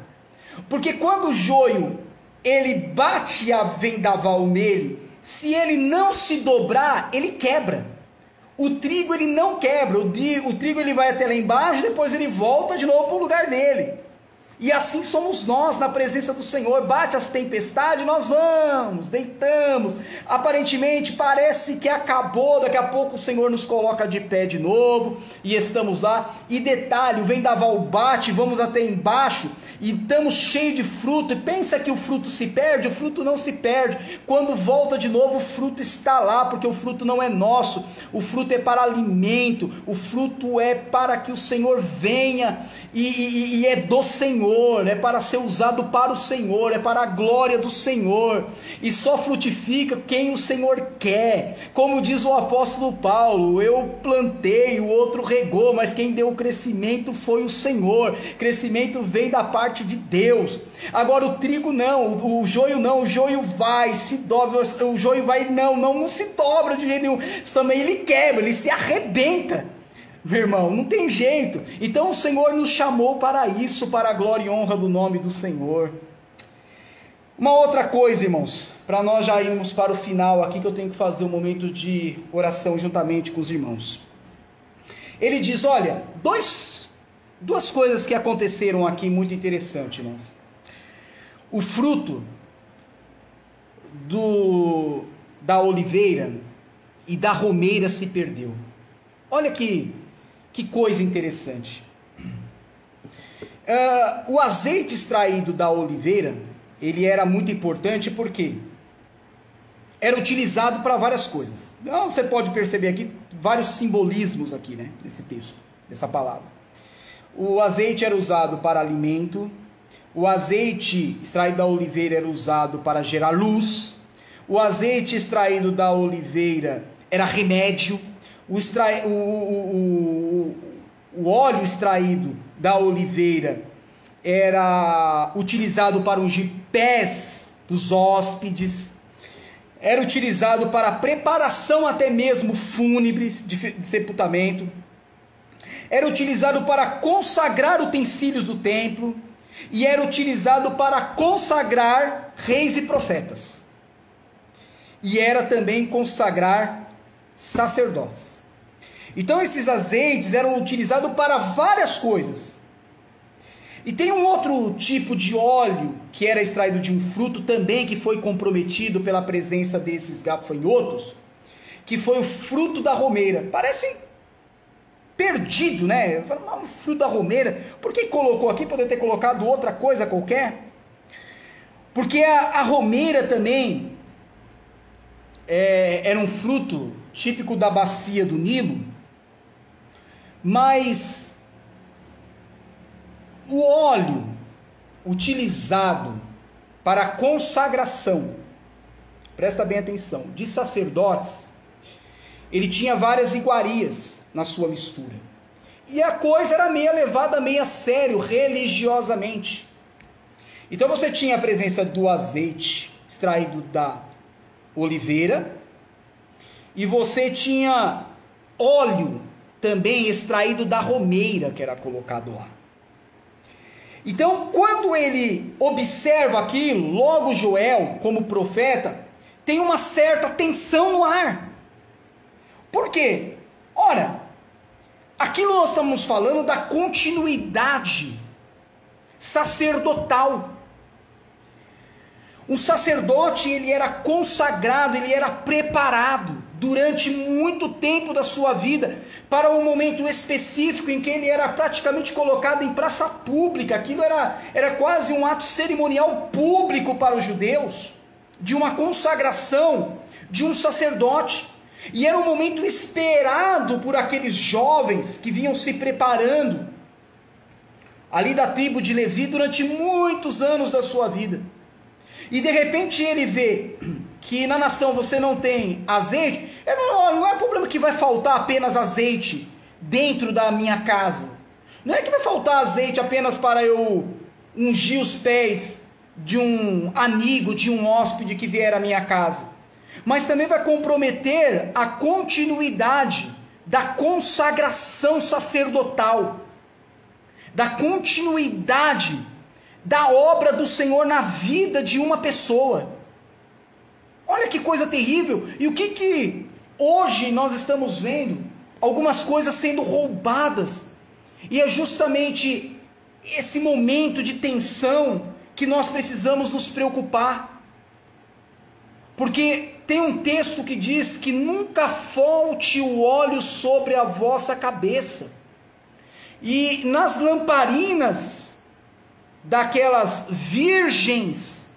Porque quando o joio, ele bate a vendaval nele, se ele não se dobrar, ele quebra. O trigo, ele não quebra. O trigo, ele vai até lá embaixo, depois ele volta de novo para o lugar dele. E assim somos nós na presença do Senhor. Bate as tempestades, nós vamos, deitamos. Aparentemente parece que acabou, daqui a pouco o Senhor nos coloca de pé de novo e estamos lá. E detalhe, o vendaval bate, vamos até embaixo e estamos cheios de fruto. E pensa que o fruto se perde? O fruto não se perde. Quando volta de novo, o fruto está lá, porque o fruto não é nosso. O fruto é para alimento, o fruto é para que o Senhor venha e é do Senhor. É para ser usado para o Senhor, é para a glória do Senhor, e só frutifica quem o Senhor quer. Como diz o apóstolo Paulo: eu plantei, o outro regou, mas quem deu o crescimento foi o Senhor. Crescimento vem da parte de Deus. Agora o trigo não, o joio não, o joio vai, se dobra, o joio vai, não se dobra de jeito nenhum, também ele quebra, ele se arrebenta. Meu irmão, não tem jeito. Então o Senhor nos chamou para isso, para a glória e honra do nome do Senhor. Uma outra coisa, irmãos, para nós já irmos para o final aqui, que eu tenho que fazer um momento de oração juntamente com os irmãos. Ele diz, olha, duas coisas que aconteceram aqui muito interessantes, irmãos. O fruto da oliveira e da romeira se perdeu. Olha que coisa interessante. O azeite extraído da oliveira, ele era muito importante porque era utilizado para várias coisas. Então, você pode perceber aqui vários simbolismos aqui, né, nesse texto, nessa palavra. O azeite era usado para alimento, o azeite extraído da oliveira era usado para gerar luz, o azeite extraído da oliveira era remédio, o óleo extraído da oliveira era utilizado para ungir pés dos hóspedes, era utilizado para preparação até mesmo fúnebres de sepultamento, era utilizado para consagrar utensílios do templo e era utilizado para consagrar reis e profetas, e era também consagrar sacerdotes. Então esses azeites eram utilizados para várias coisas. E tem um outro tipo de óleo que era extraído de um fruto também, que foi comprometido pela presença desses gafanhotos, que foi o fruto da romeira. Parece perdido, né? O fruto da romeira, por que colocou aqui? Poderia ter colocado outra coisa qualquer. Porque a romeira também era um fruto típico da bacia do Nilo, mas o óleo utilizado para a consagração, presta bem atenção, de sacerdotes, ele tinha várias iguarias na sua mistura, e a coisa era meio levada meio a sério, religiosamente. Então você tinha a presença do azeite extraído da oliveira, e você tinha óleo também extraído da romeira que era colocado lá. Então, quando ele observa aquilo, logo Joel, como profeta, tem uma certa tensão no ar. Por quê? Ora, aquilo nós estamos falando da continuidade sacerdotal. Um sacerdote, ele era consagrado, ele era preparado durante muito tempo da sua vida para um momento específico em que ele era praticamente colocado em praça pública. Aquilo era quase um ato cerimonial público para os judeus, de uma consagração de um sacerdote. E era um momento esperado por aqueles jovens que vinham se preparando ali da tribo de Levi durante muitos anos da sua vida. E de repente ele vê que na nação você não tem azeite. Não é problema que vai faltar apenas azeite dentro da minha casa. Não é que vai faltar azeite apenas para eu ungir os pés de um amigo, de um hóspede que vier à minha casa. Mas também vai comprometer a continuidade da consagração sacerdotal, da continuidade da obra do Senhor na vida de uma pessoa. Olha que coisa terrível. E o que hoje nós estamos vendo? Algumas coisas sendo roubadas. E é justamente esse momento de tensão que nós precisamos nos preocupar. Porque tem um texto que diz que nunca falte o óleo sobre a vossa cabeça. E nas lamparinas daquelas virgens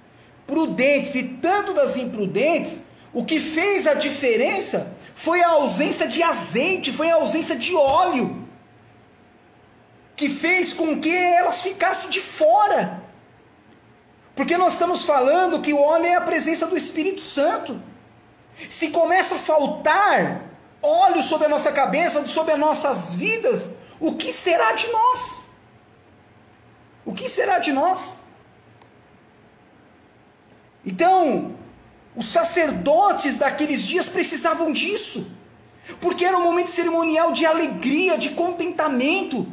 prudentes e tanto das imprudentes, o que fez a diferença foi a ausência de azeite, foi a ausência de óleo, que fez com que elas ficassem de fora. Porque nós estamos falando que o óleo é a presença do Espírito Santo. Se começa a faltar óleo sobre a nossa cabeça, sobre as nossas vidas, o que será de nós? O que será de nós? Então, os sacerdotes daqueles dias precisavam disso, porque era um momento cerimonial de alegria, de contentamento.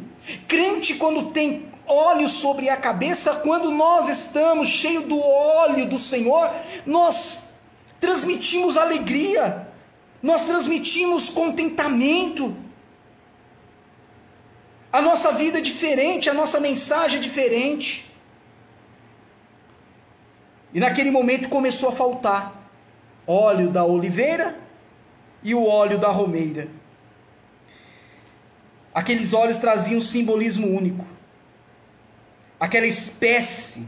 Crente, quando tem óleo sobre a cabeça, quando nós estamos cheios do óleo do Senhor, nós transmitimos alegria, nós transmitimos contentamento. A nossa vida é diferente, a nossa mensagem é diferente. E naquele momento começou a faltar óleo da oliveira e o óleo da romeira. Aqueles óleos traziam um simbolismo único. Aquela espécie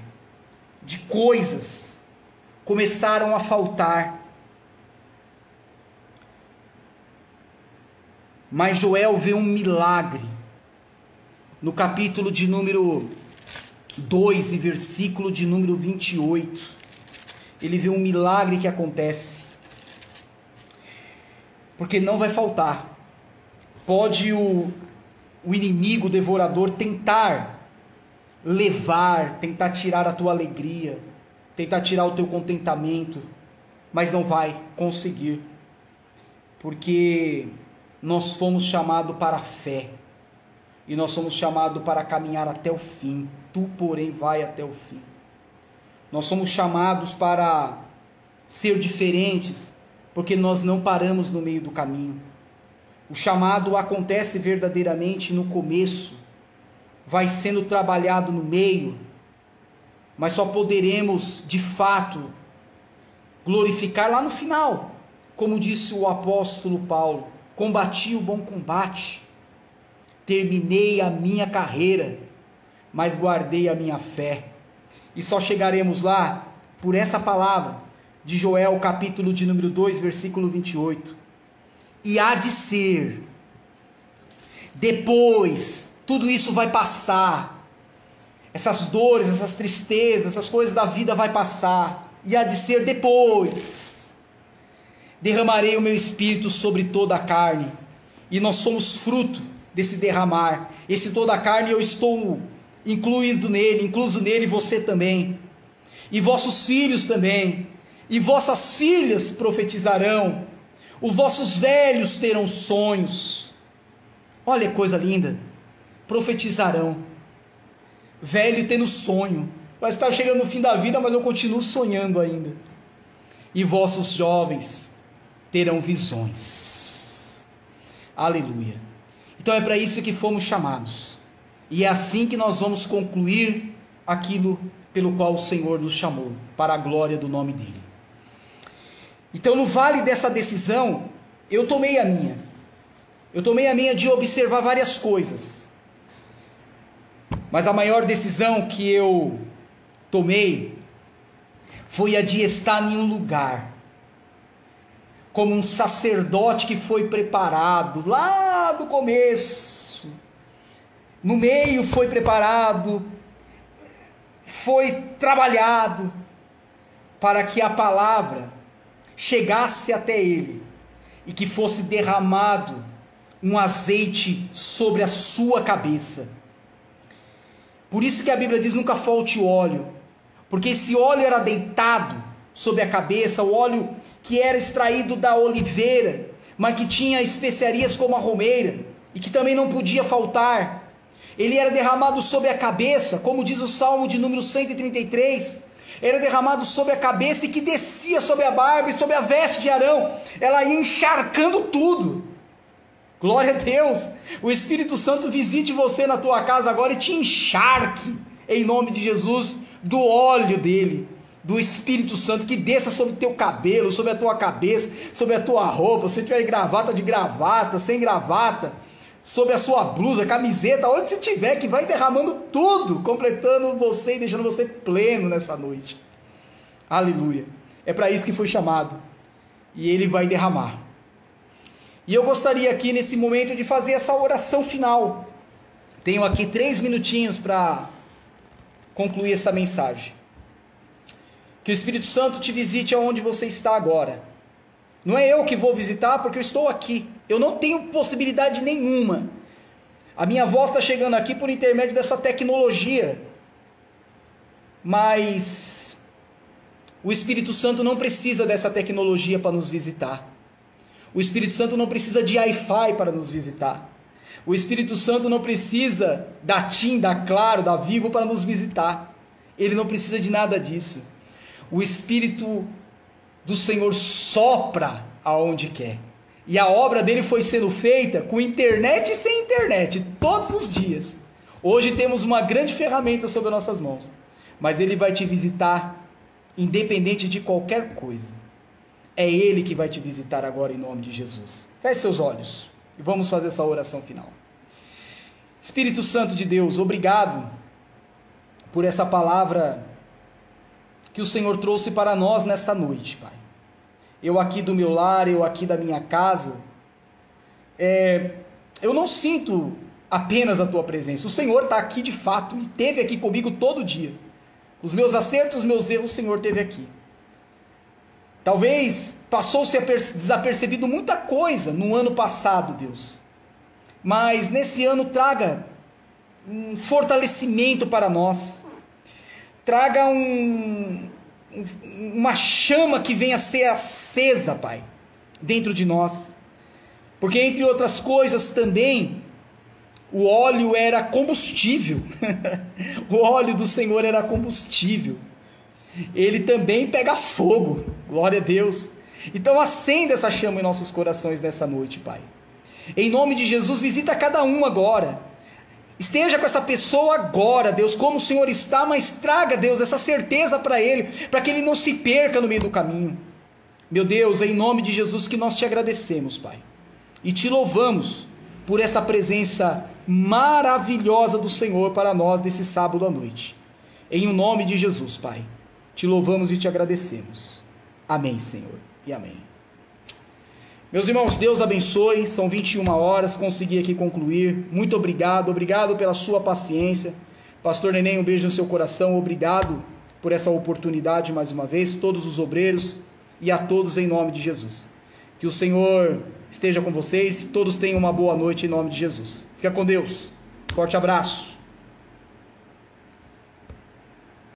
de coisas começaram a faltar. Mas Joel vê um milagre no capítulo de número 2 e versículo de número 28. Ele vê um milagre que acontece. Porque não vai faltar. Pode o inimigo, o devorador, tentar levar, tentar tirar a tua alegria, tentar tirar o teu contentamento, mas não vai conseguir. Porque nós fomos chamados para a fé. E nós somos chamados para caminhar até o fim. Tu, porém, vai até o fim. Nós somos chamados para ser diferentes, porque nós não paramos no meio do caminho. O chamado acontece verdadeiramente no começo, vai sendo trabalhado no meio, mas só poderemos, de fato, glorificar lá no final. Como disse o apóstolo Paulo: combati o bom combate, terminei a minha carreira, mas guardei a minha fé. E só chegaremos lá por essa palavra de Joel, capítulo de número 2, versículo 28. E há de ser, depois, tudo isso vai passar, essas dores, essas tristezas, essas coisas da vida vai passar, e há de ser depois, derramarei o meu espírito sobre toda a carne. E nós somos fruto desse derramar. Esse toda a carne, eu estou incluso nele você também, e vossos filhos também, e vossas filhas profetizarão, os vossos velhos terão sonhos. Olha que coisa linda, profetizarão, velho tendo sonho, vai estar chegando no fim da vida, mas eu continuo sonhando ainda, e vossos jovens terão visões. Aleluia. Então é para isso que fomos chamados, e é assim que nós vamos concluir aquilo pelo qual o Senhor nos chamou, para a glória do nome dele. Então, no vale dessa decisão, eu tomei a minha de observar várias coisas, mas a maior decisão que eu tomei foi a de estar em um lugar, como um sacerdote que foi preparado lá do começo, no meio foi preparado, foi trabalhado, para que a palavra chegasse até ele, e que fosse derramado um azeite sobre a sua cabeça. Por isso que a Bíblia diz: nunca falte óleo, porque esse óleo era deitado sobre a cabeça, o óleo que era extraído da oliveira, mas que tinha especiarias como a romeira, e que também não podia faltar. Ele era derramado sobre a cabeça, como diz o Salmo de número 133, era derramado sobre a cabeça, e que descia sobre a barba e sobre a veste de Arão, ela ia encharcando tudo. Glória a Deus. O Espírito Santo visite você na tua casa agora e te encharque, em nome de Jesus, do óleo dele, do Espírito Santo, que desça sobre o teu cabelo, sobre a tua cabeça, sobre a tua roupa, se tiver gravata, de gravata, sem gravata, sobre a sua blusa, camiseta, onde você estiver, que vai derramando tudo, completando você e deixando você pleno nessa noite. Aleluia. É para isso que foi chamado, e ele vai derramar. E eu gostaria aqui nesse momento de fazer essa oração final. Tenho aqui 3 minutinhos para concluir essa mensagem. Que o Espírito Santo te visite aonde você está agora. Não é eu que vou visitar, porque eu estou aqui. Eu não tenho possibilidade nenhuma. A minha voz está chegando aqui por intermédio dessa tecnologia. Mas o Espírito Santo não precisa dessa tecnologia para nos visitar. O Espírito Santo não precisa de Wi-Fi para nos visitar. O Espírito Santo não precisa da TIM, da Claro, da Vivo para nos visitar. Ele não precisa de nada disso. O Espírito do Senhor sopra aonde quer. E a obra dele foi sendo feita com internet e sem internet, todos os dias. Hoje temos uma grande ferramenta sobre nossas mãos. Mas ele vai te visitar independente de qualquer coisa. É ele que vai te visitar agora em nome de Jesus. Feche seus olhos e vamos fazer essa oração final. Espírito Santo de Deus, obrigado por essa palavra que o Senhor trouxe para nós nesta noite, Pai. Eu aqui do meu lar, eu aqui da minha casa, eu não sinto apenas a Tua presença. O Senhor está aqui de fato e esteve aqui comigo todo dia. Os meus acertos, os meus erros, o Senhor esteve aqui. Talvez passou-se desapercebido muita coisa no ano passado, Deus. Mas nesse ano traga um fortalecimento para nós. Traga uma chama que venha a ser acesa, Pai, dentro de nós. Porque entre outras coisas também, o óleo era combustível. O óleo do Senhor era combustível. Ele também pega fogo, glória a Deus. Então acenda essa chama em nossos corações nessa noite, Pai. Em nome de Jesus, visita cada um agora. Esteja com essa pessoa agora, Deus, como o Senhor está, mas traga, Deus, essa certeza para ele, para que ele não se perca no meio do caminho. Meu Deus, é em nome de Jesus que nós te agradecemos, Pai. E te louvamos por essa presença maravilhosa do Senhor para nós nesse sábado à noite. Em nome de Jesus, Pai. Te louvamos e te agradecemos. Amém, Senhor, e amém. Meus irmãos, Deus abençoe. São 21 horas, consegui aqui concluir. Muito obrigado, obrigado pela sua paciência. Pastor Neném, um beijo no seu coração. Obrigado por essa oportunidade mais uma vez. Todos os obreiros e a todos em nome de Jesus. Que o Senhor esteja com vocês. Todos tenham uma boa noite em nome de Jesus. Fica com Deus. Forte abraço.